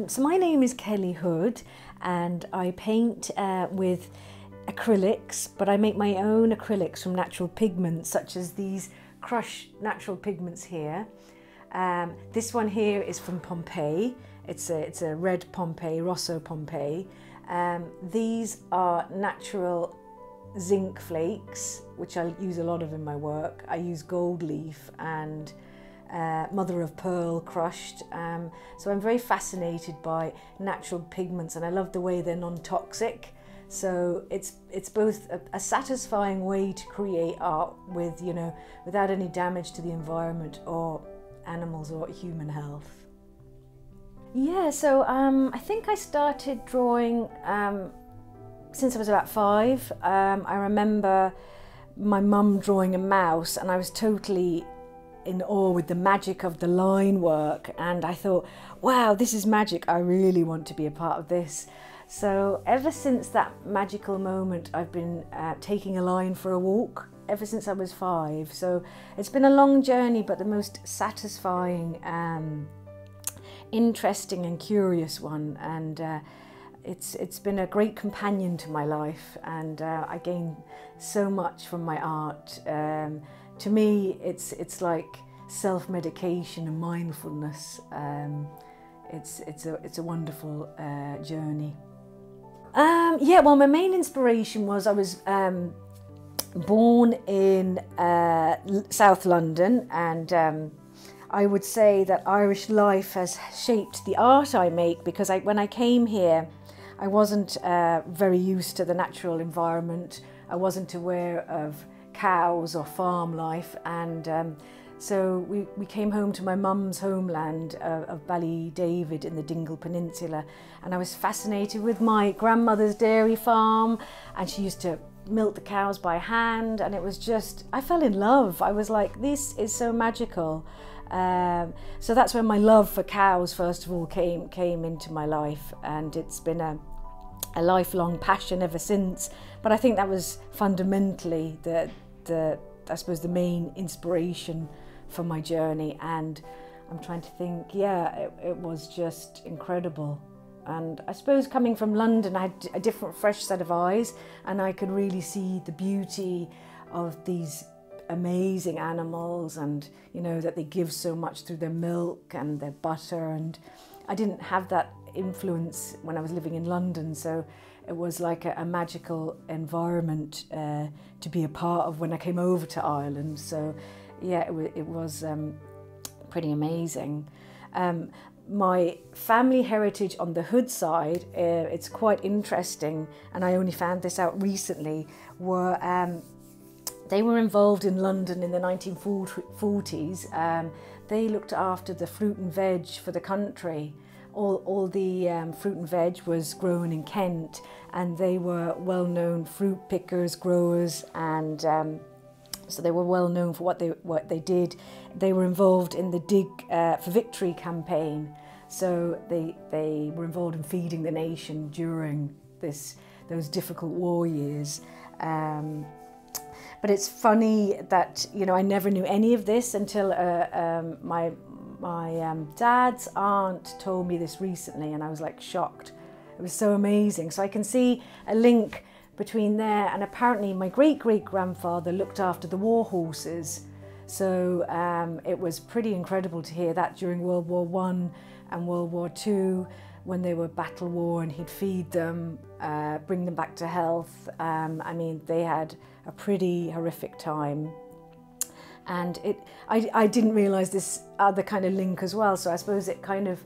So my name is Kelly Hood and I paint with acrylics, but I make my own acrylics from natural pigments such as these crushed natural pigments here. This one here is from Pompeii. It's a red Pompeii, Rosso Pompeii. These are natural zinc flakes, which I use a lot of in my work. I use gold leaf and mother of pearl crushed. So I'm very fascinated by natural pigments and I love the way they're non-toxic. So it's both a satisfying way to create art with, without any damage to the environment or animals or human health. Yeah, so I think I started drawing since I was about 5. I remember my mum drawing a mouse and I was totally in awe with the magic of the line work, and I thought, wow, this is magic, I really want to be a part of this. So ever since that magical moment I've been taking a line for a walk ever since I was 5. So it's been a long journey, but the most satisfying, interesting and curious one, and it's been a great companion to my life, and I gain so much from my art. To me, it's like self-medication and mindfulness. It's a wonderful journey. Yeah, well, my main inspiration was I was born in South London, and I would say that Irish life has shaped the art I make, because when I came here, I wasn't very used to the natural environment. I wasn't aware of cows or farm life, and so we came home to my mum's homeland of Ballydavid in the Dingle Peninsula, and I was fascinated with my grandmother's dairy farm, and she used to milk the cows by hand, and it was just, I fell in love. I was like, this is so magical. So that's when my love for cows first of all came into my life, and it's been a lifelong passion ever since. But I think that was fundamentally I suppose the main inspiration for my journey, and I'm trying to think, yeah, it was just incredible. And I suppose coming from London, I had a different, fresh set of eyes, and I could really see the beauty of these amazing animals, and that they give so much through their milk and their butter, and I didn't have that influence when I was living in London, so it was like a magical environment to be a part of when I came over to Ireland. So yeah, it was pretty amazing. My family heritage on the Hood side, it's quite interesting, and I only found this out recently, they were involved in London in the 1940s. They looked after the fruit and veg for the country. All the fruit and veg was grown in Kent, and they were well-known fruit pickers, growers, and so they were well known for what they did. They were involved in the Dig for Victory campaign, so they were involved in feeding the nation during those difficult war years. But it's funny that I never knew any of this until my dad's aunt told me this recently, and I was like shocked. It was so amazing. So I can see a link between there, and apparently my great-great-grandfather looked after the war horses. So it was pretty incredible to hear that during World War I and World War II, when they were battle-worn, he'd feed them, bring them back to health. I mean, they had a pretty horrific time. And I didn't realise this other kind of link as well, so I suppose it kind of,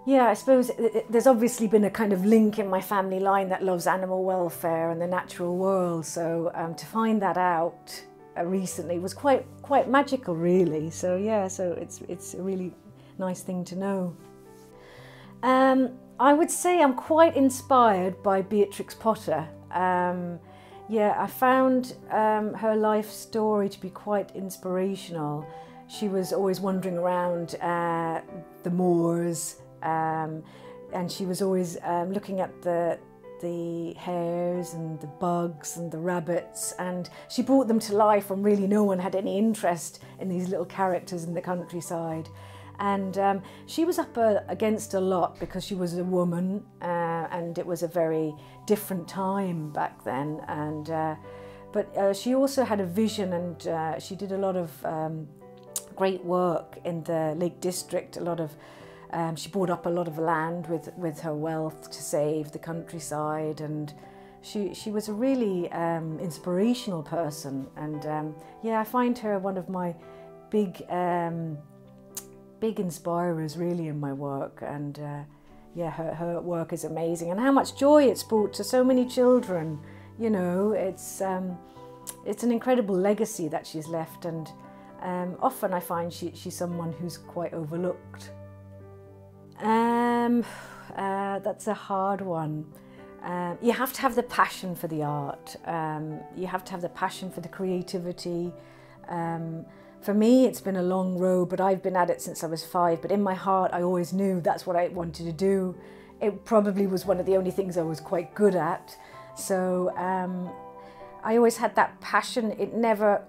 yeah, I suppose there's obviously been a kind of link in my family line that loves animal welfare and the natural world, so to find that out recently was quite magical, really. So yeah, so it's a really nice thing to know. I would say I'm quite inspired by Beatrix Potter. Yeah, I found her life story to be quite inspirational. She was always wandering around the moors, and she was always looking at the hares and the bugs and the rabbits, and she brought them to life when really no one had any interest in these little characters in the countryside. And she was up against a lot because she was a woman, and it was a very different time back then. And but she also had a vision, and she did a lot of great work in the Lake District. She bought up a lot of land with her wealth to save the countryside, and she was a really inspirational person. And yeah, I find her one of my big inspirers really in my work. And yeah, her work is amazing, and how much joy it's brought to so many children. You know, it's an incredible legacy that she's left, and often I find she's someone who's quite overlooked. That's a hard one. You have to have the passion for the art. You have to have the passion for the creativity. For me, it's been a long road, but I've been at it since I was 5. But in my heart, I always knew that's what I wanted to do. It probably was one of the only things I was quite good at. So I always had that passion.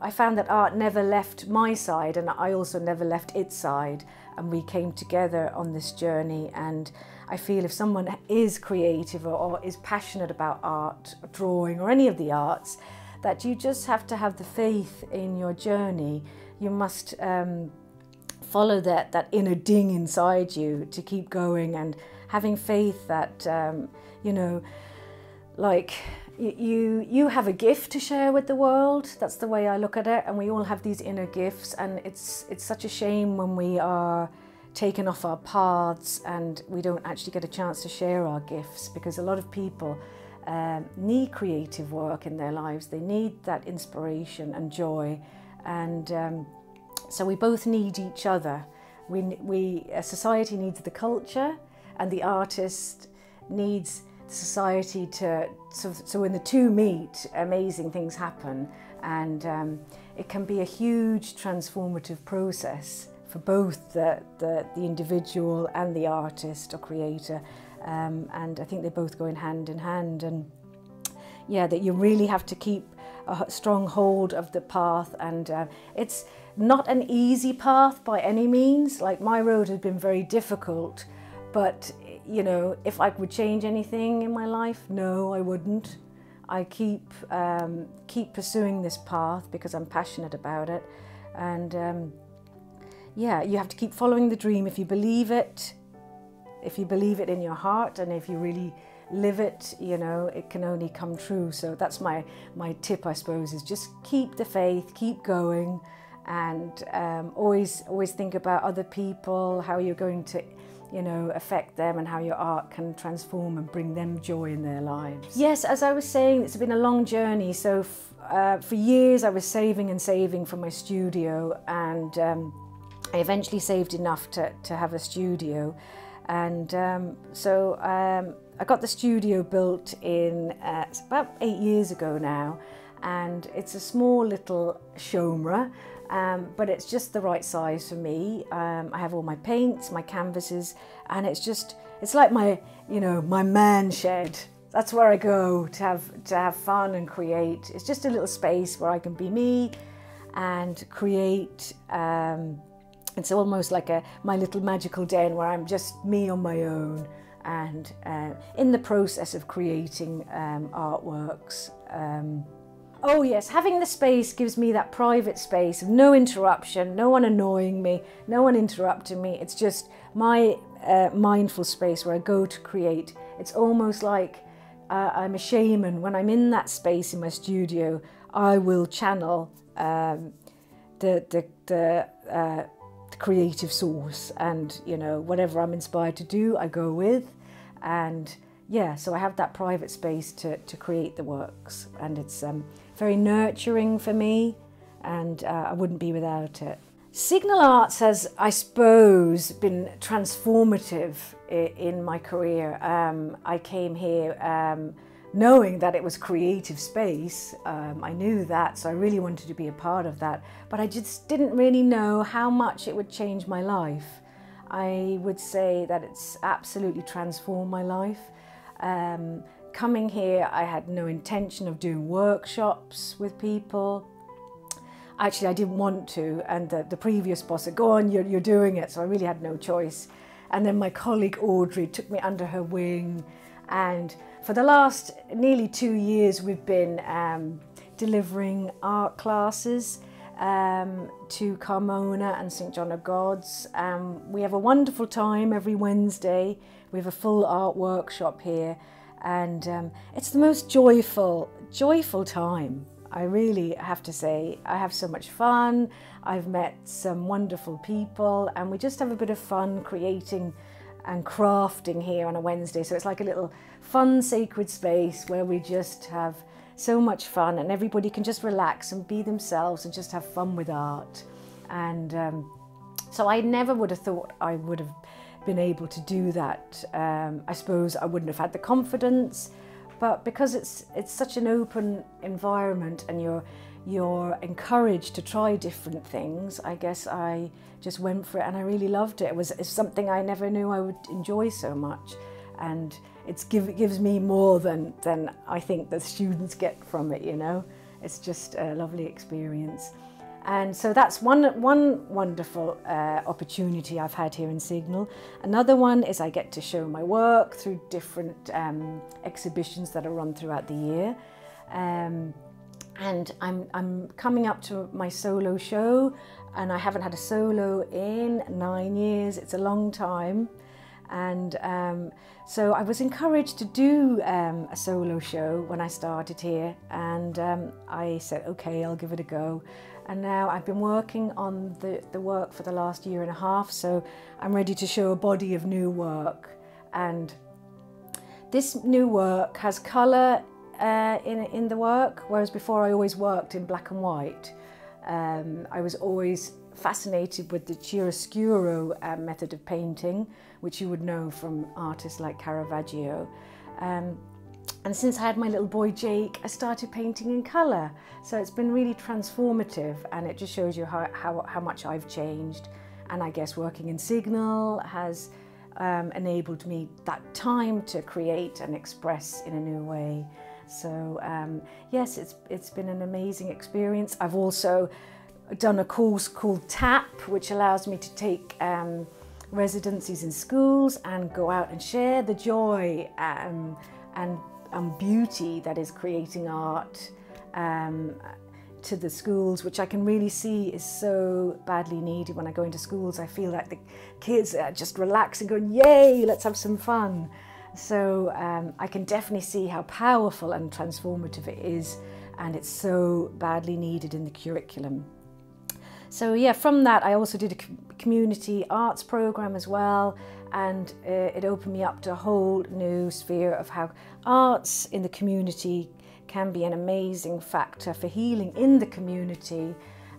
I found that art never left my side, and I also never left its side. And we came together on this journey. And I feel if someone is creative or is passionate about art, or drawing, or any of the arts, that you just have to have the faith in your journey. You must follow that inner ding inside you to keep going, and having faith that, you know, like you have a gift to share with the world. That's the way I look at it, and we all have these inner gifts, and it's such a shame when we are taken off our paths and we don't actually get a chance to share our gifts, because a lot of people need creative work in their lives. They need that inspiration and joy, and so we both need each other. Society needs the culture, and the artist needs society so when the two meet, amazing things happen, and it can be a huge transformative process for both the individual and the artist or creator, and I think they both go in hand, and yeah, that you really have to keep a strong hold of the path. And it's not an easy path by any means. Like, my road has been very difficult, but you know, if I would change anything in my life, no, I wouldn't. I keep pursuing this path because I'm passionate about it, and yeah, you have to keep following the dream. If you believe it in your heart, and if you really live it, you know, it can only come true. So that's my tip, I suppose, is just keep the faith, keep going, and always think about other people, how you're going to, you know, affect them, and how your art can transform and bring them joy in their lives. Yes, as I was saying, it's been a long journey. So for years I was saving for my studio, and I eventually saved enough to have a studio. And so I got the studio built in about 8 years ago now, and it's a small little showroom, but it's just the right size for me. I have all my paints, my canvases, and it's like my, you know, my man shed. That's where I go to have fun and create. It's just a little space where I can be me and create. It's almost like my little magical den where I'm just me on my own, and in the process of creating artworks. Oh yes, having the space gives me that private space of no interruption, no one annoying me, no one interrupting me. It's just my mindful space where I go to create. It's almost like I'm a shaman. When I'm in that space in my studio, I will channel the creative source, and you know, whatever I'm inspired to do, I go with. And yeah, so I have that private space to create the works, and it's very nurturing for me, and I wouldn't be without it. Signal Arts has, I suppose, been transformative in my career. I came here knowing that it was creative space. I knew that, so I really wanted to be a part of that, but I just didn't really know how much it would change my life. I would say that it's absolutely transformed my life. Coming here, I had no intention of doing workshops with people. actually I didn't want to, and the previous boss said, go on, you're doing it, so I really had no choice. And then my colleague Audrey took me under her wing, and for the last nearly 2 years we've been delivering art classes to Carmona and St John of God's. We have a wonderful time every Wednesday. We have a full art workshop here, and it's the most joyful time. I really have to say, I have so much fun. I've met some wonderful people, and we just have a bit of fun creating and crafting here on a Wednesday. So it's like a little fun, sacred space where we just have so much fun, and everybody can just relax and be themselves and just have fun with art. And so I never would have thought I would have been able to do that. I suppose I wouldn't have had the confidence, but because it's such an open environment and you're encouraged to try different things, I guess I just went for it, and I really loved it. It's something I never knew I would enjoy so much, and it gives me more than I think the students get from it, you know. It's just a lovely experience. And so that's one wonderful opportunity I've had here in Signal. Another one is I get to show my work through different exhibitions that are run throughout the year. And I'm coming up to my solo show, and I haven't had a solo in 9 years. It's a long time. And so I was encouraged to do a solo show when I started here, and I said, okay, I'll give it a go. And now I've been working on the work for the last 1.5 years, so I'm ready to show a body of new work. And this new work has colour in the work, whereas before I always worked in black and white. I was always fascinated with the chiaroscuro method of painting, which you would know from artists like Caravaggio. And since I had my little boy Jake, I started painting in colour. So it's been really transformative, and it just shows you how much I've changed. And I guess working in Signal has enabled me that time to create and express in a new way. So yes, it's been an amazing experience. I've also done a course called TAP, which allows me to take residencies in schools and go out and share the joy and beauty that is creating art to the schools, which I can really see is so badly needed. When I go into schools, I feel like the kids are just relaxing, going, yay, let's have some fun. So I can definitely see how powerful and transformative it is, and it's so badly needed in the curriculum. So yeah, from that I also did a community arts program as well, and it opened me up to a whole new sphere of how arts in the community can be an amazing factor for healing in the community,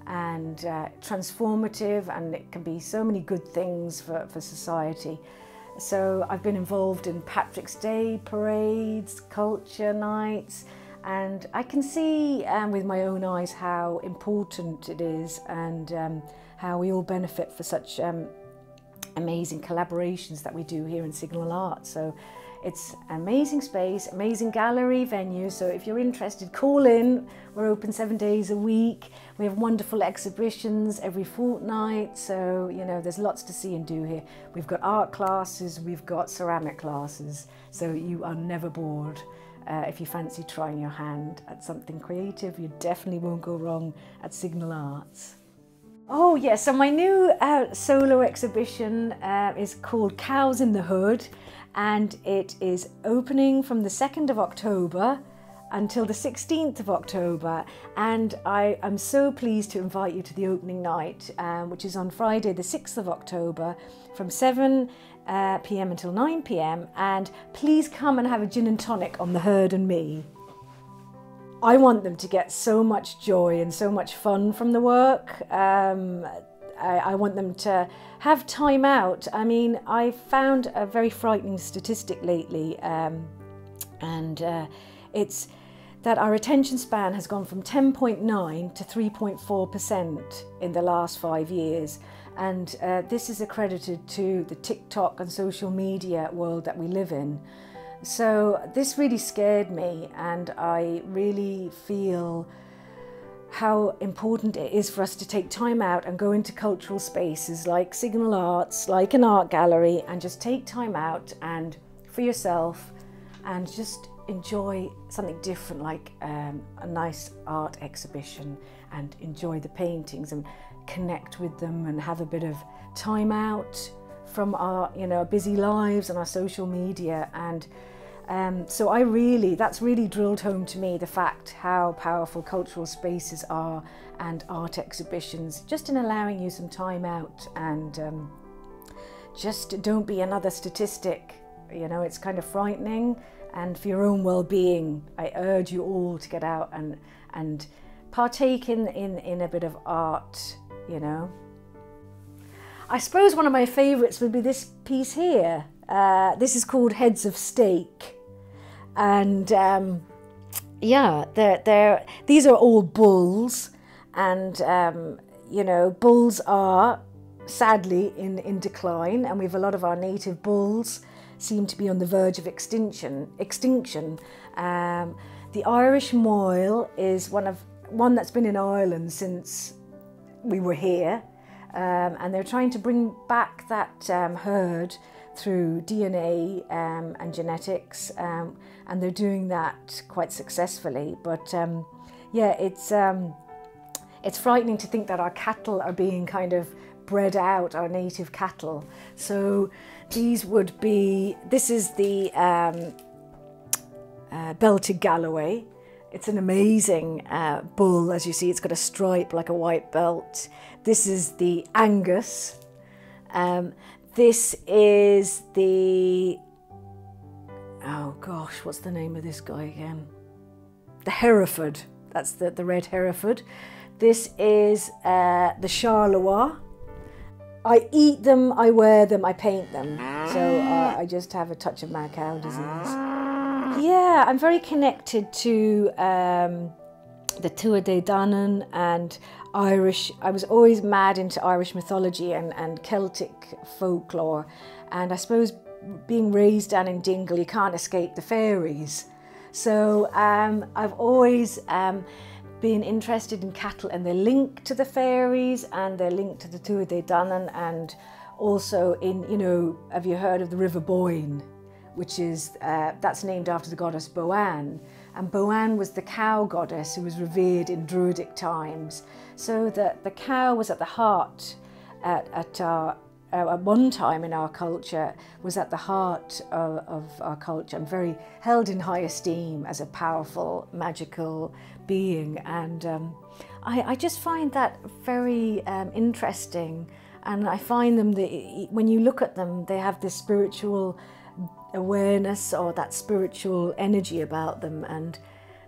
and transformative, and it can be so many good things for society. So I've been involved in Patrick's Day parades, culture nights, and I can see with my own eyes how important it is, and how we all benefit for such amazing collaborations that we do here in Signal Art. So it's an amazing space, amazing gallery venue. So if you're interested, call in. We're open 7 days a week. We have wonderful exhibitions every fortnight. So, you know, there's lots to see and do here. We've got art classes, we've got ceramic classes. So you are never bored. If you fancy trying your hand at something creative, you definitely won't go wrong at Signal Arts. Oh yeah, so my new solo exhibition is called Cows in the Hood, and it is opening from the 2nd of October until the 16th of October, and I am so pleased to invite you to the opening night, which is on Friday the 6th of October from 7 p.m. until 9 p.m, and please come and have a gin and tonic on the Herd and me. I want them to get so much joy and so much fun from the work. I want them to have time out. I mean, I found a very frightening statistic lately, and it's that our attention span has gone from 10.9 to 3.4% in the last 5 years. And this is accredited to the TikTok and social media world that we live in. So this really scared me, and I really feel how important it is for us to take time out and go into cultural spaces like Signal Arts, like an art gallery, and just take time out and for yourself and just enjoy something different, like a nice art exhibition, and enjoy the paintings and connect with them and have a bit of time out from our, you know, busy lives and our social media. And so that's really drilled home to me, the fact how powerful cultural spaces are and art exhibitions, just in allowing you some time out, and just don't be another statistic. You know, it's kind of frightening, and for your own well-being, I urge you all to get out and partake in a bit of art, you know. I suppose one of my favourites would be this piece here. This is called Heads of Steak. And yeah, these are all bulls, and you know, bulls are sadly in decline, and we've a lot of our native bulls seem to be on the verge of extinction. The Irish moil is one that's been in Ireland since we were here, and they're trying to bring back that herd through DNA and genetics, and they're doing that quite successfully. But yeah, it's frightening to think that our cattle are being kind of bred out, our native cattle. So these would be, this is the belted Galloway. It's an amazing bull. As you see, it's got a stripe like a white belt. This is the Angus. This is the, oh gosh, what's the name of this guy again? The Hereford. That's the red Hereford. This is the Charleroi. I eat them, I wear them, I paint them. So I just have a touch of mad cow disease. Yeah, I'm very connected to the Tuatha Dé Danann and Irish. I was always mad into Irish mythology and Celtic folklore, and I suppose being raised down in Dingle, you can't escape the fairies. So I've always been interested in cattle, and they're linked to the fairies and they're linked to the Tuatha Dé Danann, and also in, you know, have you heard of the River Boyne, which is, that's named after the goddess Boann. And Boann was the cow goddess who was revered in Druidic times. So the cow was at the heart, at one time in our culture, was at the heart of our culture, and very held in high esteem as a powerful, magical being. And I just find that very interesting. And I find them, when you look at them, they have this spiritual awareness or that spiritual energy about them, and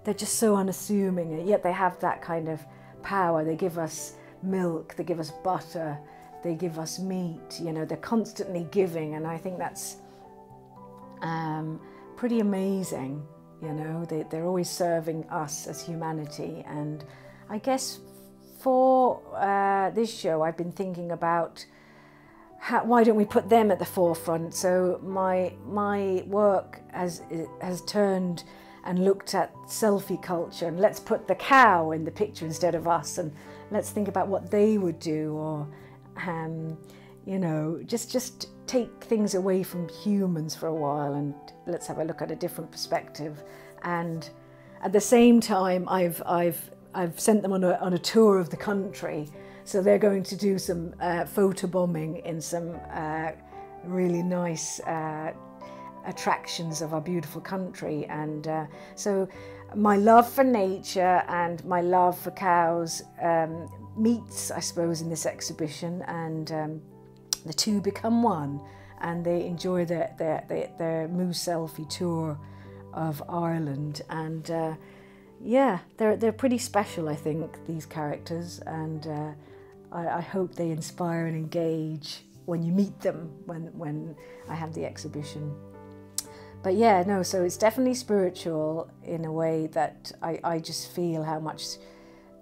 they're just so unassuming, and yet they have that kind of power. They give us milk, they give us butter, they give us meat, you know, they're constantly giving, and I think that's pretty amazing, you know. They're always serving us as humanity. And I guess for this show I've been thinking about why don't we put them at the forefront? So my work has turned and looked at selfie culture, and let's put the cow in the picture instead of us, and let's think about what they would do, or you know, just take things away from humans for a while, and let's have a look at a different perspective. And at the same time, I've sent them on a tour of the country. So they're going to do some photo bombing in some really nice attractions of our beautiful country. And so my love for nature and my love for cows meets, I suppose, in this exhibition, and the two become one, and they enjoy their Moose Selfie tour of Ireland. And yeah, they're pretty special, I think, these characters, and I hope they inspire and engage when you meet them, when I have the exhibition. But yeah, no, so it's definitely spiritual in a way that I just feel how much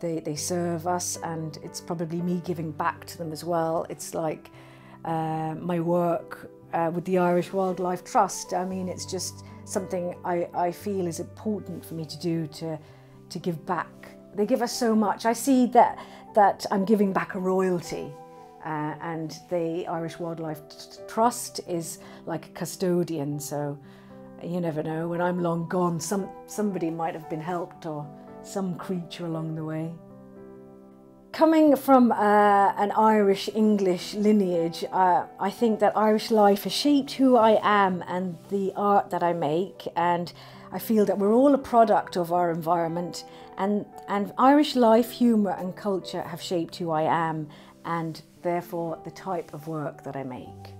they serve us, and it's probably me giving back to them as well. It's like my work with the Irish Wildlife Trust. I mean, it's just something I feel is important for me to do, to give back they give us so much. I see that I'm giving back a royalty, and the Irish Wildlife Trust is like a custodian, so you never know, when I'm long gone, somebody might have been helped, or some creature along the way. Coming from an Irish-English lineage, I think that Irish life has shaped who I am and the art that I make, and I feel that we're all a product of our environment, and Irish life, humour and culture have shaped who I am, and therefore the type of work that I make.